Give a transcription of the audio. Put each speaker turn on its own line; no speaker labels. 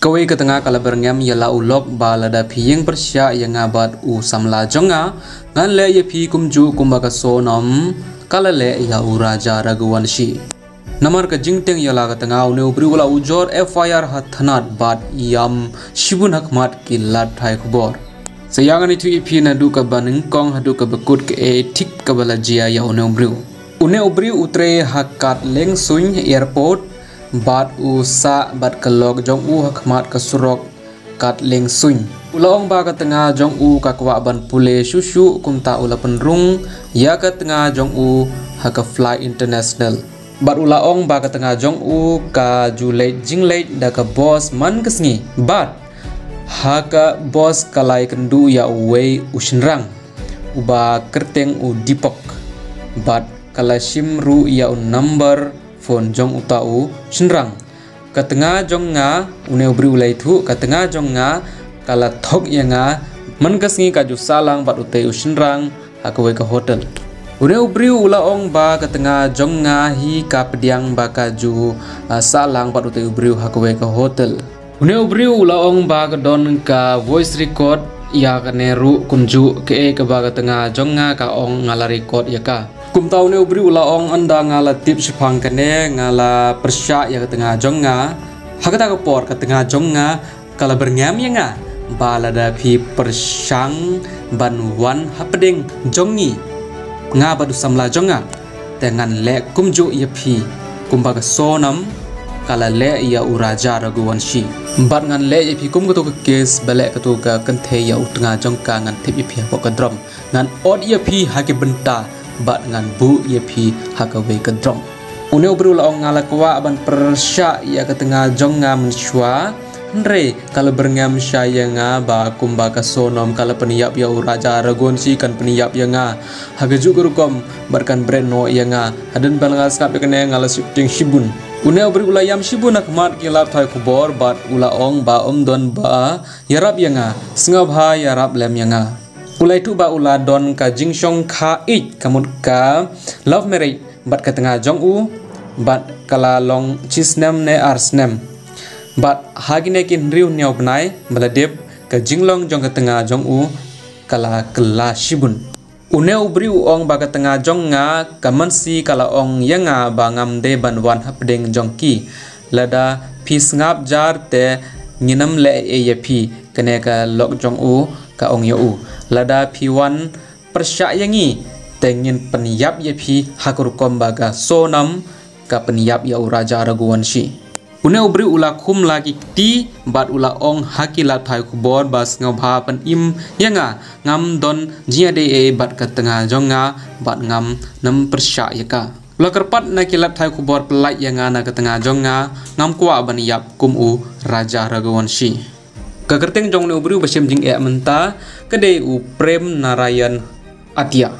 Kawai ke tengah kala berngam yala ulok balada piyeng persya yang abad u samla jonga ngan le ye pi kumju kumbaka sonom kala le ya u raja Raghuvanshi. Namar ka jingteng yala ka tengah une ubri wala ujor FIR hathanat bat yam shibun hakmat ki lat thai khubor. Sayangan itu ipi nadu ka baning kong hadu ka bekut ke tik ka bala jia ya une ubri. Une ubri utre hakat leng suny airport bat u sa bat kelok jong u hakmat kasurok kat leng suny. Ulaong ba ka tengah jong u ka kwa ban pule shushu kumta ula penrung ya ka tengah jong u haka fly international. Bat ulaong ba ka tengah jong u ka julait jinglait da ka boss man kesngi bat haka boss kalai kendu ya uwei ushenrang uba kerteng u dipok bat kala shimru ya u number phone jong utau shenrang katengah jong nga une ubri ulai thu katengah jong nga kala thok ya nga mangasngi kaju salang bat utei shenrang hakwe ka hotel une ubri ulaong ba katengah jong nga hi ka pediang ba kaju salang bat utei ubri hakwe ka hotel une ubri ulaong ba ka don ka voice record ya ka neru kunju ke ka ba katengah jong nga ka ong ngala record ya ka kum tau ne ubri ulaong anda ngala tip sipang kene ngala persya ya ketengah jong nga hakata ka por ketengah jong nga kala berngam ya nga balada phi persyang banwan hapeding jongi nga badu samla jong nga dengan le kumju ya phi kumba ka sonam kala le ya uraja Raghuvanshi bat ngan le ya phi kum ka kes balek ka ka kenthe ya utengah jong ka ngan tip ya phi ka drom ngan od ya phi hake benta bat ngan bu ye pi hakawe kedrom une ubri ulaong ngala kwa ban persya ya ketengah jong nga mensyua nre kala berngam syaya nga ba kumba ka sonom kala peniyap ya uraja Raghuvanshi kan peniyap ya nga haga juga rukom barkan breno ya nga hadan balanga skap kene ngala shifting shibun une ubri ulayam shibun akmat kilap thai khubor bat ulaong ba don ba yarap ya nga sngab ha yarap lem ya nga ulai tu ba ula don ka jingshong kha ich kamut ka love marriage bat ka tengah jong u bat kala long chisnem ne arsnem bat hagine kin riu nyau bnai baladep ka jinglong jong ka tengah jong u kala kala shibun une ubri ong ba ka tengah jong nga kamansi kala ong yanga ba ngam de banwan hapdeng jong ki lada pis ngap jar te nginam le e yepi kene ka lok jong u ka ong yo u lada piwan persya yangi tengin peniyap ye pi hakur kombaga sonam ka peniyap ya uraja Raghuvanshi une ubri ula khum lagi ti bat ula ong hakila thai khubor bas ngabha pan im yanga ngam don jia de e bat ka tengah jonga bat ngam nam persya yaka ula kerpat na kilat thai khubor pelai yanga na ka tengah jonga ngam kwa ban yap kum u raja Raghuvanshi Kakerteng jong ne ubri basim jing e menta kede u Prem Narayan Atia